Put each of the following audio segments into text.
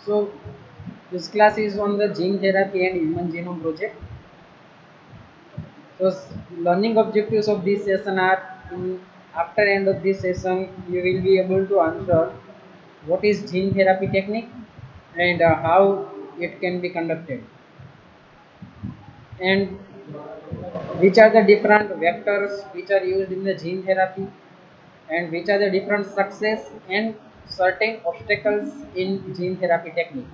So this class is on the gene therapy and human genome project. So learning objectives of this session are after end of this session you will be able to answer what is gene therapy technique and how it can be conducted, and which are the different vectors which are used in the gene therapy, and which are the different success and certain obstacles in gene therapy technique.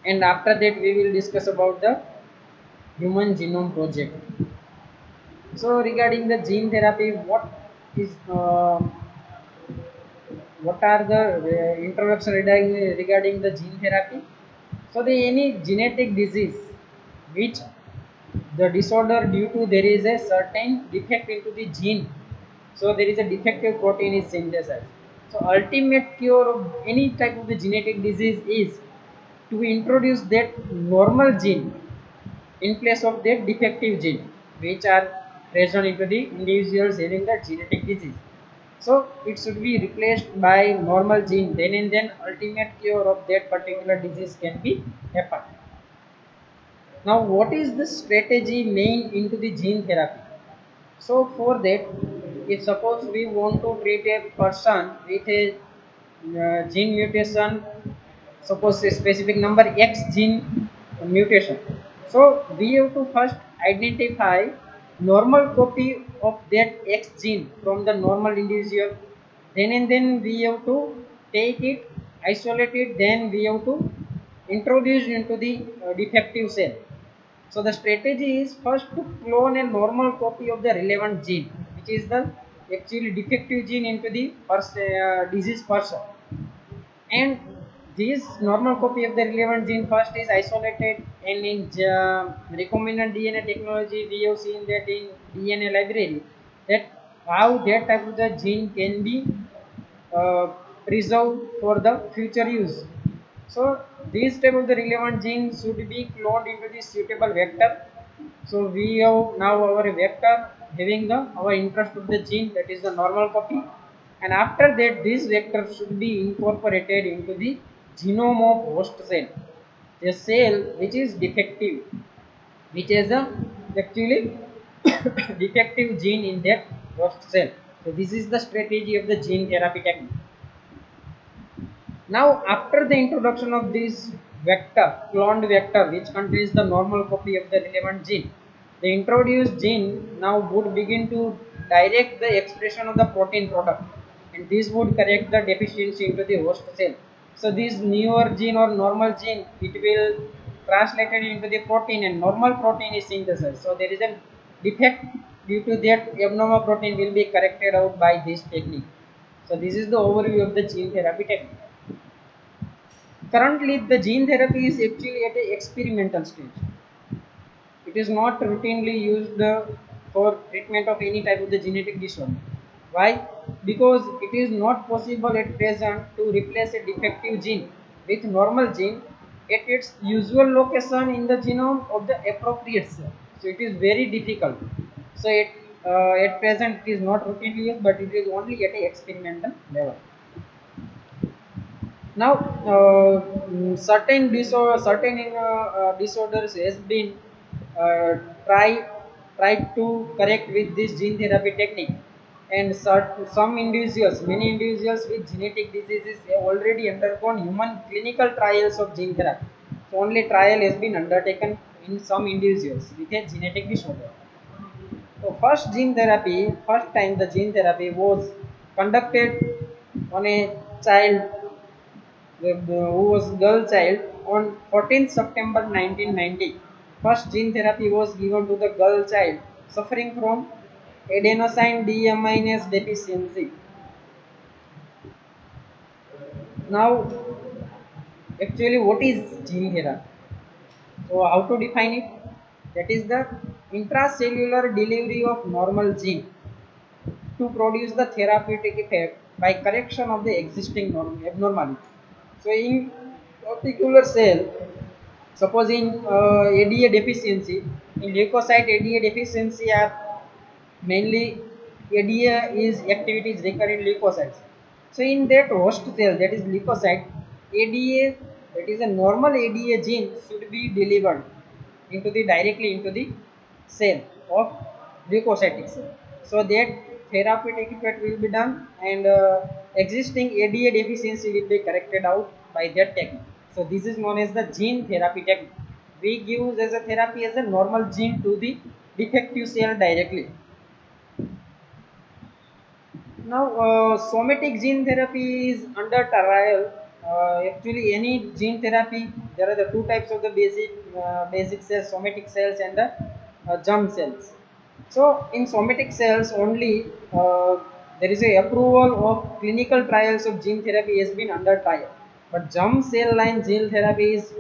And after that we will discuss about the human genome project. So regarding the gene therapy, is what are the introduction regarding the gene therapy? So the any genetic disease which the disorder due to there is a certain defect into the gene, so there is a defective protein is synthesized. So ultimate cure of any type of the genetic disease is to introduce that normal gene in place of that defective gene which are present into the individuals having the genetic disease. So it should be replaced by normal gene, then and then ultimate cure of that particular disease can be happen. Now what is the strategy main into the gene therapy? So for that, if suppose we want to treat a person with a gene mutation, suppose a specific number X gene mutation, so we have to first identify normal copy of that X gene from the normal individual, then and then we have to take it, isolate it, then we have to introduce into the defective cell. So the strategy is first to clone a normal copy of the relevant gene, which is the actually defective gene into the first disease person. And this normal copy of the relevant gene first is isolated, and in recombinant DNA technology we have seen that in DNA library that how that type of the gene can be uh, preserved for the future use. So these type of the relevant genes should be cloned into the suitable vector. So we have now our vector having the our interest of the gene, that is the normal copy, and after that this vector should be incorporated into the genome of host cell, the cell which is defective, which is a actually defective gene in that host cell. So this is the strategy of the gene therapy technique. Now, after the introduction of this vector, cloned vector, which contains the normal copy of the relevant gene, the introduced gene now would begin to direct the expression of the protein product, and this would correct the deficiency into the host cell. So, this newer gene or normal gene, it will translated into the protein, and normal protein is synthesized. So, there is a defect due to that abnormal protein will be corrected out by this technique. So, this is the overview of the gene therapy technique. Currently, the gene therapy is actually at an experimental stage. It is not routinely used for treatment of any type of the genetic disorder. Why? Because it is not possible at present to replace a defective gene with normal gene at its usual location in the genome of the appropriate cell. So it is very difficult. So at present it is not routinely used, but it is only at a experimental level. Now, disorders has been uh, try tried to correct with this gene therapy technique, and some individuals, many individuals with genetic diseases have already undergone human clinical trials of gene therapy. So only trial has been undertaken in some individuals with a genetic disorder. So first time the gene therapy was conducted on a child who was girl child on 14th September 1990. First gene therapy was given to the girl child suffering from adenosine deaminase deficiency. Now, actually, what is gene therapy? So, how to define it? That is the intracellular delivery of normal gene to produce the therapeutic effect by correction of the existing abnormality. So, in particular cell, suppose in ADA deficiency, in leukocyte ADA deficiency are mainly ADA is activities recur in leukocytes. So in that host cell, that is leukocyte, ADA, that is a normal ADA gene, should be delivered into the directly into the cell of leukocytic cell, so that therapeutic effect will be done and existing ADA deficiency will be corrected out by that technique. So this is known as the gene therapy technique. We give as a therapy as a normal gene to the defective cell directly. Now, somatic gene therapy is under trial. Actually, any gene therapy, there are the two types of the basic cells, somatic cells and the germ cells. So, in somatic cells only, there is a approval of clinical trials of gene therapy has been under trial. But germ cell line gene therapy is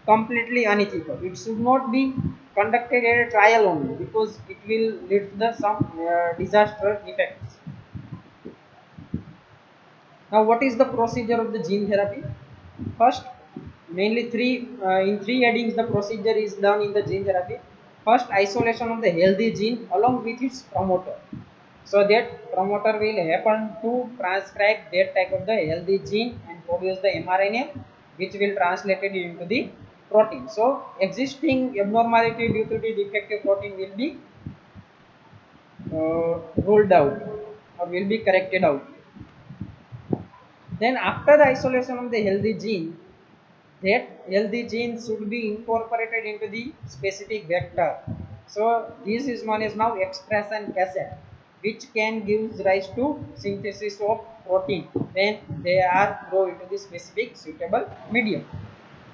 completely unethical. It should not be conducted at a trial only because it will lead to the some disaster effects. Now, what is the procedure of the gene therapy? First, mainly in three headings, the procedure is done in the gene therapy. First, isolation of the healthy gene along with its promoter. So that promoter will happen to transcribe that type of the healthy gene and produce the mRNA, which will translate it into the protein. So existing abnormality due to the defective protein will be ruled out or will be corrected out. Then after the isolation of the healthy gene, that healthy gene should be incorporated into the specific vector. So this is known as now expression cassette, which can give rise to synthesis of protein when they are grow into the specific suitable medium.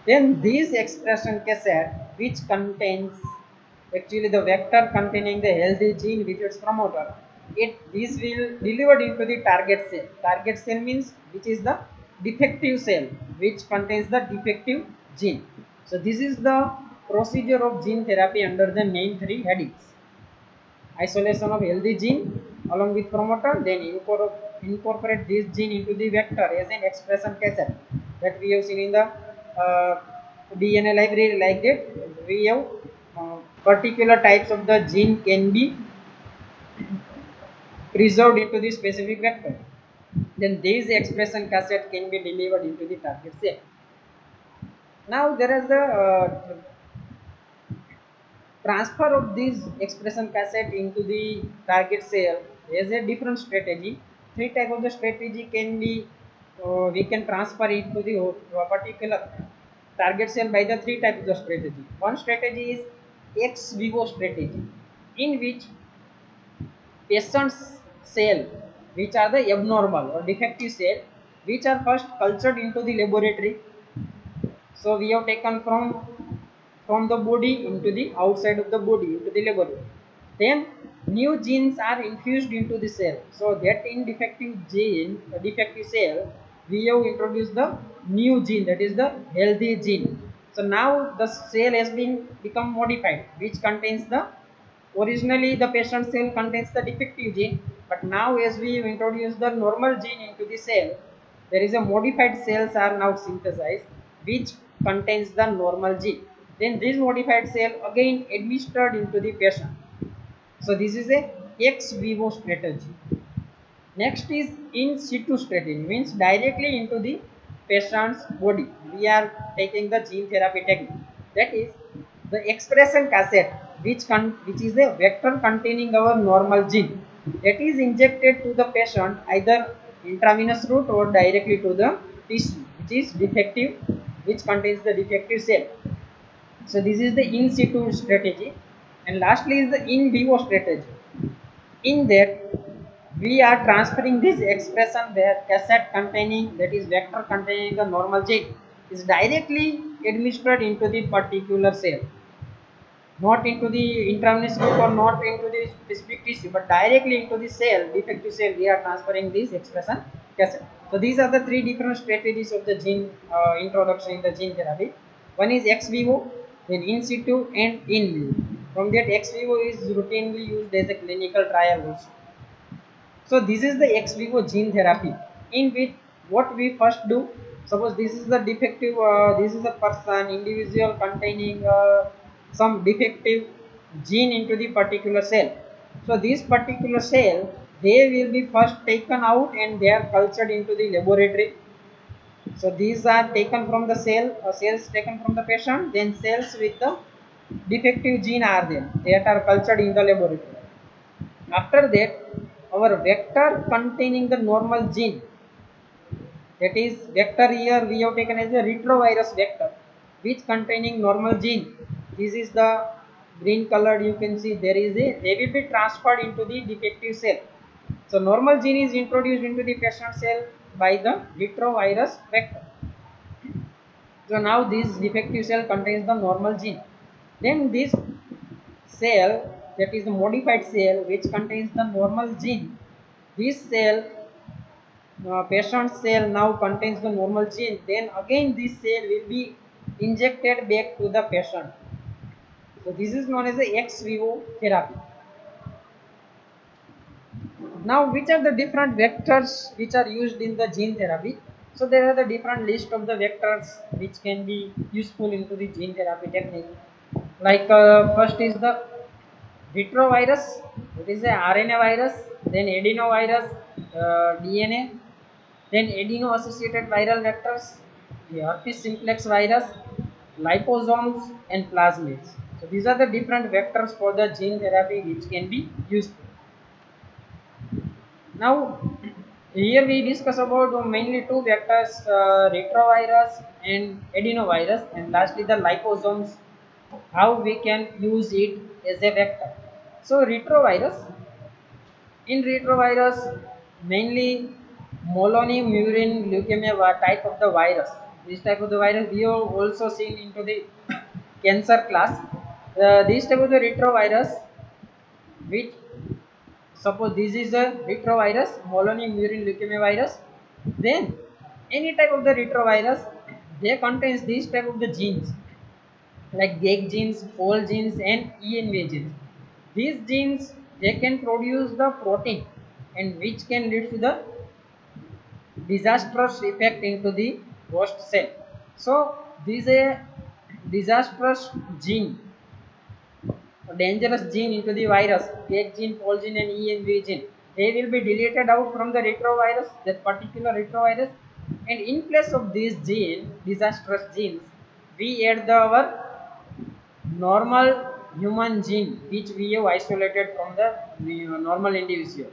Then this expression cassette, which contains actually the vector containing the healthy gene with its promoter, this will delivered into the target cell. Target cell means which is the defective cell which contains the defective gene. So this is the procedure of gene therapy under the main three headings: isolation of healthy gene along with promoter, then incorporate this gene into the vector as an expression cassette that we have seen in the DNA library. Like that, we have particular types of the gene can be preserved into the specific vector. Then this expression cassette can be delivered into the target cell. Now there is the transfer of this expression cassette into the target cell is a different strategy. Three type of the strategy can be we can transfer it to the particular target cell by the three types of the strategy. One strategy is ex vivo strategy, in which patient's cell, which are the abnormal or defective cell, which are first cultured into the laboratory. So we have taken from the body into the outside of the body into the laboratory. Then new genes are infused into the cell. So that in defective cell, we have introduced the new gene, that is the healthy gene. So now the cell has been become modified, which contains the originally the patient cell contains the defective gene, but now as we introduce the normal gene into the cell, there is a modified cells are now synthesized which contains the normal gene. Then this modified cell again administered into the patient. So this is a ex vivo strategy. Next is in situ strategy, means directly into the patient's body. We are taking the gene therapy technique. That is the expression cassette, which is a vector containing our normal gene, that is injected to the patient either intravenous route or directly to the tissue, which is defective, which contains the defective cell. So this is the in situ strategy, and lastly is the in vivo strategy. In that, we are transferring this expression where cassette containing, that is vector containing the normal gene, is directly administered into the particular cell, not into the intravenous route or not into the specific tissue, but directly into the cell, defective cell. We are transferring this expression cassette. So these are the three different strategies of the gene introduction in the gene therapy. One is ex vivo, then in situ, and in vivo. From that, ex vivo is routinely used as a clinical trial also. So this is the ex vivo gene therapy, in which what we first do, suppose this is the defective, this is a person, individual containing some defective gene into the particular cell. So this particular cell, they will be first taken out and they are cultured into the laboratory. So these are taken from the cells taken from the patient, then cells with the defective gene are there that are cultured in the laboratory. After that, our vector containing the normal gene, that is vector here we have taken as a retrovirus vector which containing normal gene. This is the green colored, you can see there is a, they will be transferred into the defective cell. So normal gene is introduced into the patient cell by the retrovirus vector. So now this defective cell contains the normal gene. Then this cell, that is the modified cell which contains the normal gene, this cell, patient cell now contains the normal gene, then again this cell will be injected back to the patient. So this is known as a ex vivo therapy. Now which are the different vectors which are used in the gene therapy? So there are the different list of the vectors which can be useful into the gene therapy technique. Like first is the retrovirus, it is a RNA virus, then adenovirus, DNA, then adeno associated viral vectors, the herpes simplex virus, liposomes and plasmids. So these are the different vectors for the gene therapy which can be useful. Now here we discuss about mainly two vectors, retrovirus and adenovirus, and lastly the liposomes, how we can use it as a vector. So retrovirus, in retrovirus mainly mononuclear leukemia type of the virus. This type of the virus we have also seen into the cancer class. This type of the retrovirus, which suppose this is a retrovirus, mononuclear leukemia virus, then any type of the retrovirus, they contains this type of the genes like GAG genes, POL genes and ENV genes. These genes, they can produce the protein and which can lead to the disastrous effect into the host cell. So this is a disastrous gene, a dangerous gene into the virus, GAG gene, POL gene and ENV gene. They will be deleted out from the retrovirus, that particular retrovirus, and in place of these gene, disastrous genes, we add our normal human gene which we have isolated from the normal individual.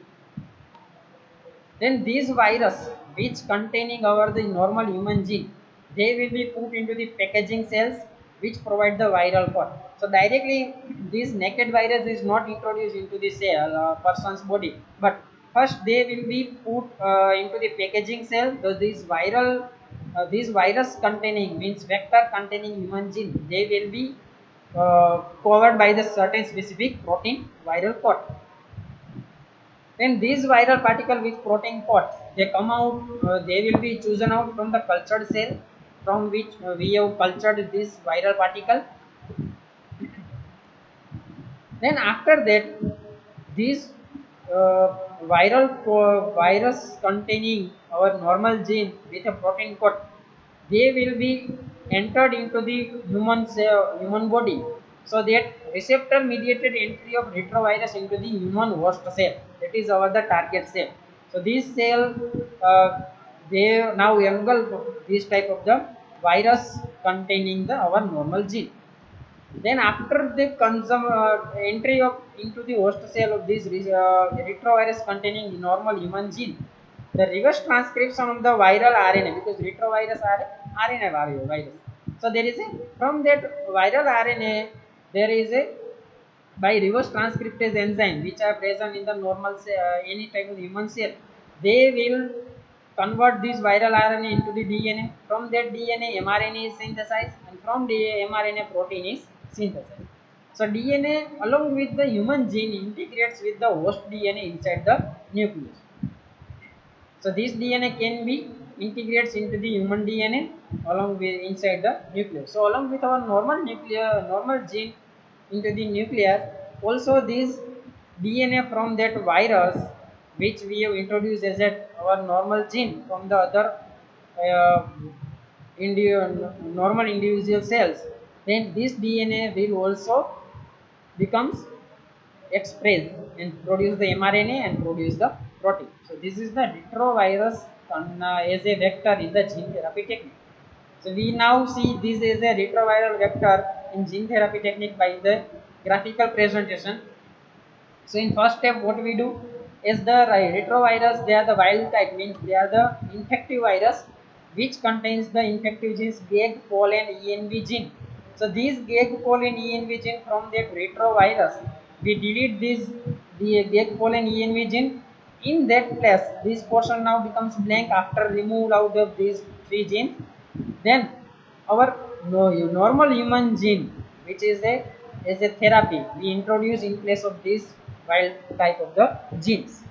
Then these virus which containing our the normal human gene, they will be put into the packaging cells which provide the viral code. So directly this naked virus is not introduced into the cell person's body, but first they will be put into the packaging cell. So these virus containing means vector containing human gene, they will be covered by the certain specific protein viral code. Then these viral particle with protein coat, they come out, they will be chosen out from the cultured cell from which we have cultured this viral particle. Then after that, these virus containing our normal gene with a protein coat, they will be entered into the human body. So that receptor mediated entry of retrovirus into the human host cell, that is our the target cell. So this cell, they now engulf this type of the virus containing the our normal gene. Then after the entry of into the host cell of this retrovirus containing the normal human gene, the reverse transcription of the viral RNA, because retrovirus are RNA virus. So there is a, from that viral RNA there is a, by reverse transcriptase enzyme which are present in the normal any type of human cell, they will convert this viral RNA into the DNA. From that DNA mRNA is synthesized, and from mRNA protein is synthesized. So DNA along with the human gene integrates with the host DNA inside the nucleus. So this DNA can be integrates into the human DNA along with inside the nucleus. So along with our normal gene into the nucleus, also this DNA from that virus which we have introduced as our normal gene from the other uh, normal individual cells, then this DNA will also becomes express and produce the mRNA and produce the protein. So this is the retrovirus as a vector in the gene therapy technique. So we now see this as a retroviral vector in gene therapy technique by the graphical presentation. So in first step, what we do is the retrovirus. They are the wild type, means they are the infective virus which contains the infective genes GAG, POL and ENV gene. So these GAG, POL and ENV gene from that retrovirus, we delete this the GAG, POL and ENV gene. In that place, this portion now becomes blank after removed out of these three genes. Then our normal human gene, which is a therapy, we introduce in place of this wild type of the genes.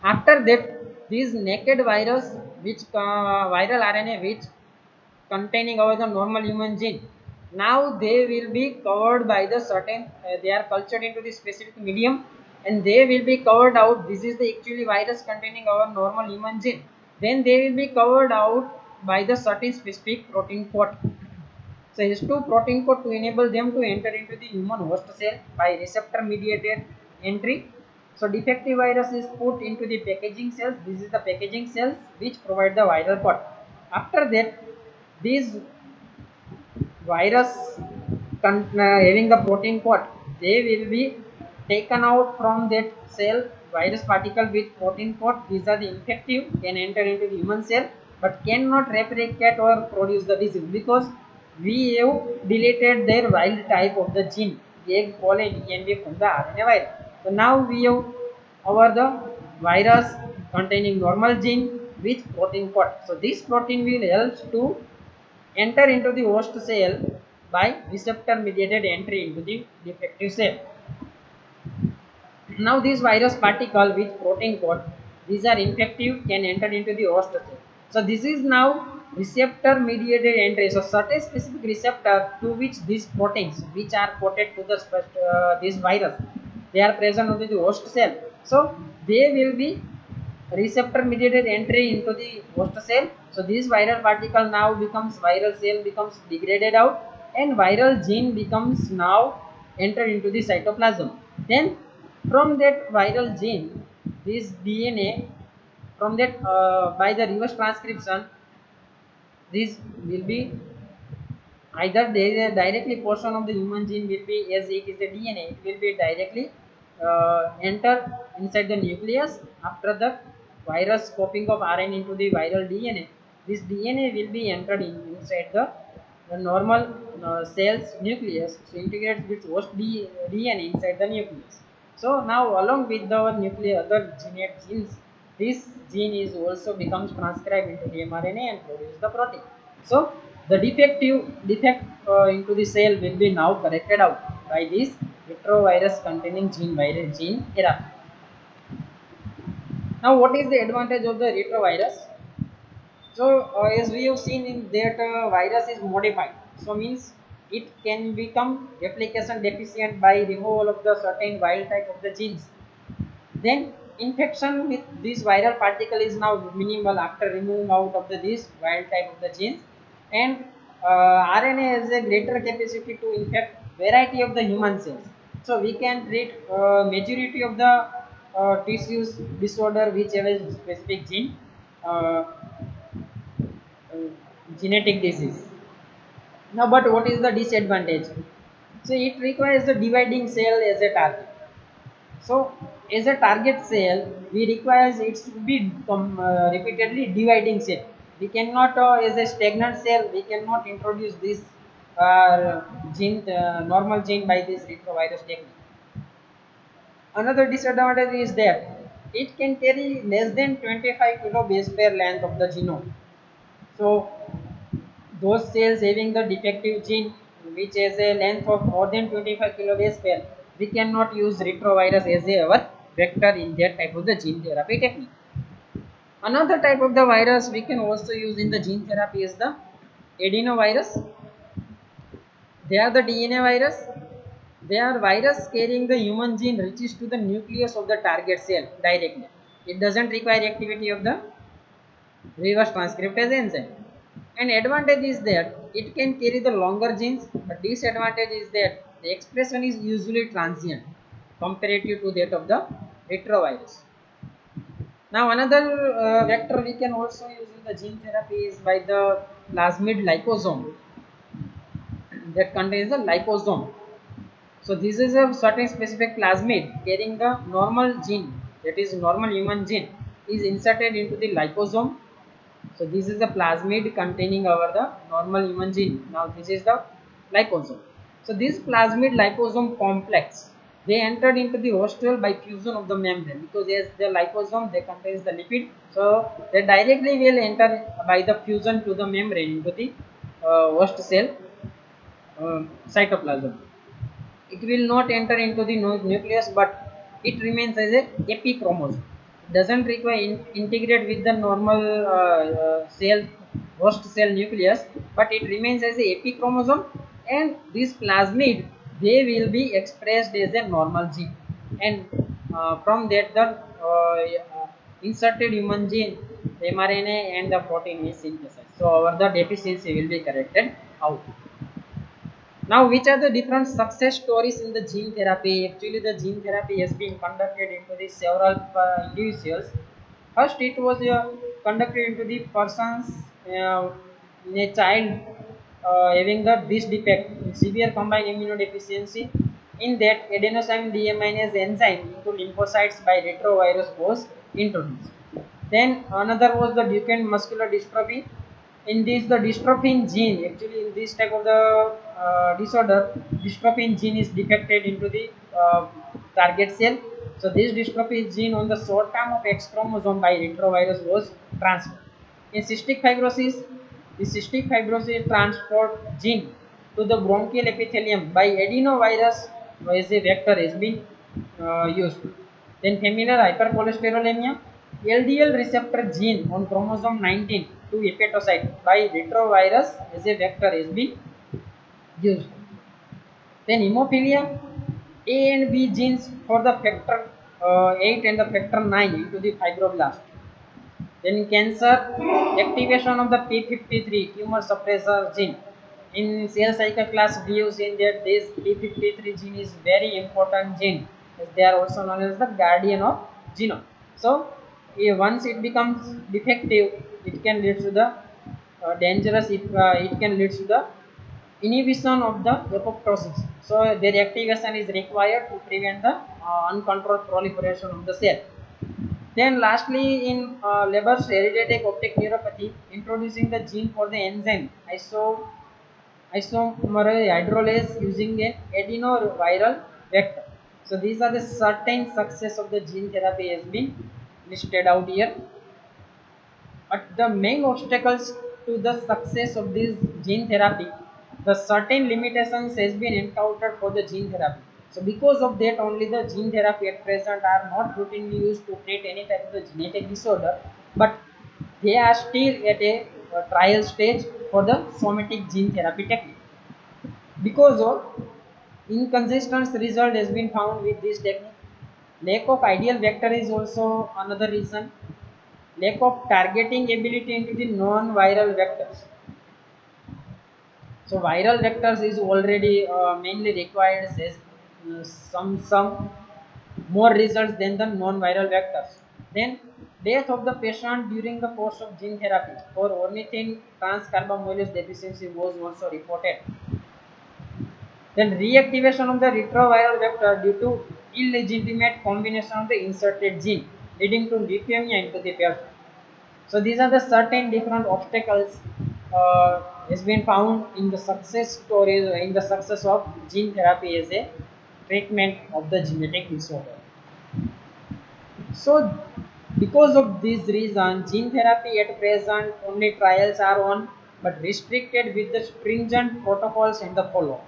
After that, this naked virus, which viral RNA which containing our the normal human gene, now they will be covered by the certain they are cultured into the specific medium and they will be covered out. This is the actually virus containing our normal human gene. Then they will be covered out by the certain specific protein coat. So H2 protein coat to enable them to enter into the human host cell by receptor mediated entry. So defective virus is put into the packaging cells. This is the packaging cells which provide the viral coat. After that, these virus having the protein coat, they will be taken out from that cell. Virus particle with protein coat, these are the infective, can enter into the human cell but cannot replicate or produce the disease because we have deleted their wild type of the gene egg pollen ENV from the RNA virus. So now we have our the virus containing normal gene with protein coat. So this protein will help to enter into the host cell by receptor mediated entry into the defective cell. Now this virus particle with protein coat, these are infective, can enter into the host cell. So this is now receptor mediated entry. So certain specific receptor to which these proteins which are coated to the this virus, they are present on the host cell. So they will be receptor mediated entry into the host cell. So this viral particle now becomes viral cell becomes degraded out and viral gene becomes now enter into the cytoplasm. Then from that viral gene, this DNA from that by the reverse transcription, this will be either there is a directly portion of the human gene will be as it is a DNA, it will be directly enter inside the nucleus after the virus copying of RNA into the viral DNA. This DNA will be entered inside the normal cells nucleus, so integrates with host DNA inside the nucleus. So now along with the nuclear other genes, this gene is also becomes transcribed into the mRNA and produce the protein. So the defect into the cell will be now corrected out by this retrovirus containing gene therapy. Now what is the advantage of the retrovirus? So as we have seen in that virus is modified, so means it can become replication deficient by removal of the certain wild type of the genes. Then infection with this viral particle is now minimal after removing out of this wild type of the genes, and RNA has a greater capacity to infect variety of the human cells. So we can treat majority of the tissues disorder which have a specific gene uh, genetic disease. Now, but what is the disadvantage? So it requires the dividing cell as a target. So as a target cell, we require it should be repeatedly dividing cell. We cannot, as a stagnant cell, we cannot introduce this gene, normal gene by this retrovirus technique. Another disadvantage is that it can carry less than 25 kilo base pair length of the genome. So those cells having the defective gene which has a length of more than 25 kilobase pair, we cannot use retrovirus as our vector in that type of the gene therapy technique. Another type of the virus we can also use in the gene therapy is the adenovirus. They are the DNA virus. They are virus carrying the human gene reaches to the nucleus of the target cell directly. It doesn't require activity of the reverse transcriptase enzyme. An advantage is that it can carry the longer genes, but disadvantage is that the expression is usually transient comparative to that of the retrovirus. Now another vector we can also use in the gene therapy is by the plasmid liposome that contains the liposome. So this is a certain specific plasmid carrying the normal gene, that is normal human gene, is inserted into the liposome. So this is the plasmid containing our the normal human gene. Now this is the liposome. So this plasmid liposome complex, they entered into the host cell by fusion of the membrane, because as the liposome they contains the lipid, so they directly will enter by the fusion to the membrane into the host cell cytoplasm. It will not enter into the nucleus, but it remains as a epichromosome. It doesn't require integrate with the normal cell host cell nucleus, but it remains as a epichromosome, and this plasmid they will be expressed as a normal gene, and from that the inserted human gene, the mRNA and the protein is synthesized. So our the deficiency will be corrected out. Now, which are the different success stories in the gene therapy? Actually, the gene therapy has been conducted into the several individuals. First, it was conducted into the persons in a child having the this defect, severe combined immunodeficiency. In that, adenosine deaminase enzyme into lymphocytes by retrovirus was introduced. Then another was the Duchenne muscular dystrophy. In this, the dystrophin gene, actually in this type of the disorder, dystrophin gene is defected into the target cell. So this dystrophin gene on the short term of X chromosome by retrovirus was transferred. In cystic fibrosis, the cystic fibrosis transport gene to the bronchial epithelium by adenovirus as a vector has been used. Then familial hypercholesterolemia, LDL receptor gene on chromosome 19 to hepatocyte by retrovirus as a vector has been used. Then hemophilia, A and B genes for the factor 8 and the factor 9 into the fibroblast. Then cancer, activation of the P53 tumor suppressor gene. In cell cycle class, we have seen that this P53 gene is very important gene, as they are also known as the guardian of genome. So, once it becomes defective, it can lead to the dangerous. It can lead to the inhibition of the apoptosis. So, their activation is required to prevent the uncontrolled proliferation of the cell. Then lastly, in Leber's hereditary optic neuropathy, introducing the gene for the enzyme isomerase hydrolase using an adenoviral vector. So these are the certain success of the gene therapy has been listed out here. But the main obstacles to the success of this gene therapy, the certain limitations has been encountered for the gene therapy. So because of that only the gene therapy at present are not routinely used to treat any type of the genetic disorder, but they are still at a trial stage for the somatic gene therapy technique. Because of inconsistent result has been found with this technique. Lack of ideal vector is also another reason. Lack of targeting ability into the non-viral vectors. So viral vectors is already mainly required as some more results than the non-viral vectors. Then death of the patient during the course of gene therapy for ornithine transcarbamylase deficiency was also reported. Then reactivation of the retroviral vector due to illegitimate combination of the inserted gene, leading to leukemia into the patient. So these are the certain different obstacles has been found in the success stories, in the success of gene therapy as a treatment of the genetic disorder. So because of this reason, gene therapy at present only trials are on, but restricted with the stringent protocols and the follow.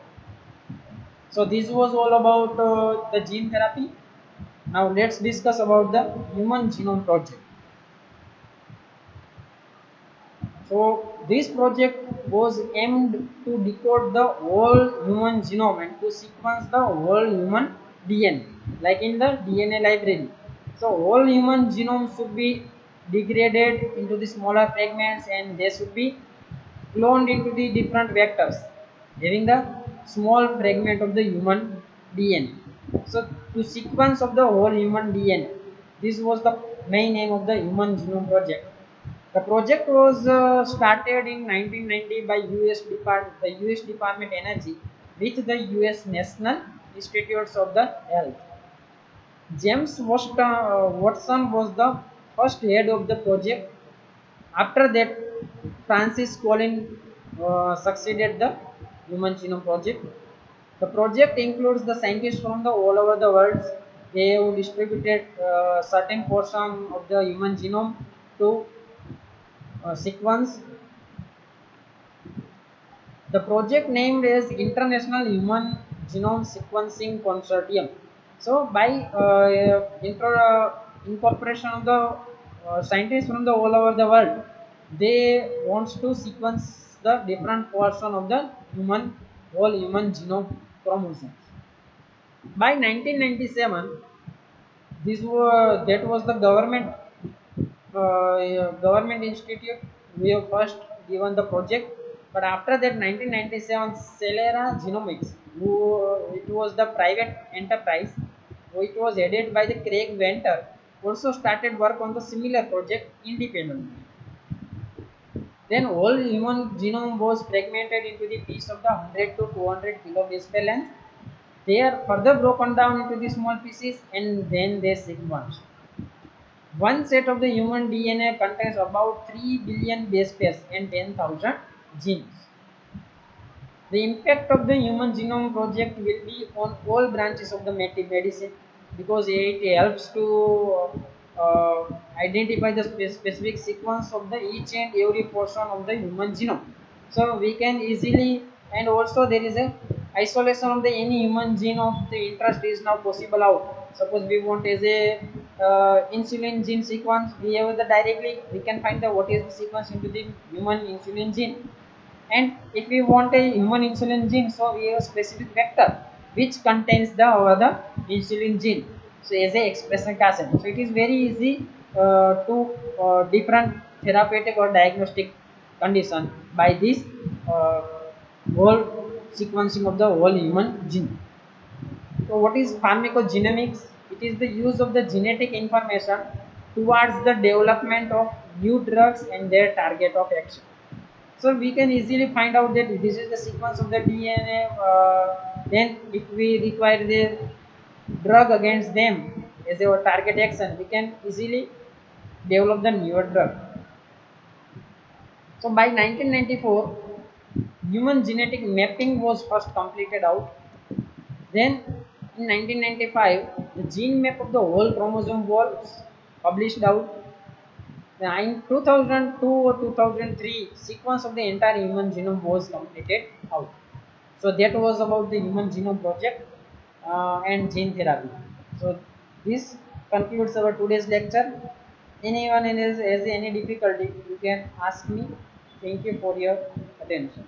So this was all about the gene therapy. Now let's discuss about the Human Genome Project. So this project was aimed to decode the whole human genome and to sequence the whole human DNA, like in the DNA library. So whole human genome should be degraded into the smaller fragments, and they should be cloned into the different vectors, having the small fragment of the human DNA. So to sequence of the whole human DNA, this was the main aim of the Human Genome Project. The project was started in 1990 by the US Department of Energy with the US National Institutes of the Health. Watson was the first head of the project. After that, Francis Collins succeeded the Human Genome Project. The project includes the scientists from the all over the world. They have distributed certain portion of the human genome to sequence. The project named as International Human Genome Sequencing Consortium. So, by incorporation of the scientists from the all over the world, they wants to sequence the different portion of the whole human genome chromosomes. By 1997, that was the government institute we have first given the project, but after that 1997 Celera Genomics, who it was the private enterprise, it was headed by the Craig Venter, also started work on the similar project independently. Then whole human genome was fragmented into the piece of the 100 to 200 kilobase per length. They are further broken down into the small pieces and then they sequenced. One set of the human DNA contains about 3 billion base pairs and 10,000 genes. The impact of the Human Genome Project will be on all branches of the medicine, because it helps to identify the specific sequence of the each and every portion of the human genome. So we can easily, and also there is a isolation of the any human gene of the interest is now possible out. Suppose we want as a insulin gene sequence, we have the directly we can find the what is the sequence into the human insulin gene. And if we want a human insulin gene, so we have a specific vector which contains the insulin gene, so as a expression cassette. So it is very easy to different therapeutic or diagnostic condition by this uh, whole sequencing of the whole human gene. So what is pharmacogenomics? It is the use of the genetic information towards the development of new drugs and their target of action. So we can easily find out that this is the sequence of the DNA. Then if we require the drug against them as our target action, we can easily develop the newer drug. So by 1994, human genetic mapping was first completed out. Then in 1995, the gene map of the whole chromosome was published out. In 2002 or 2003, sequence of the entire human genome was completed out. So that was about the Human Genome Project and gene therapy. So this concludes our today's lecture. Anyone has any difficulty, you can ask me. Thank you for your attention.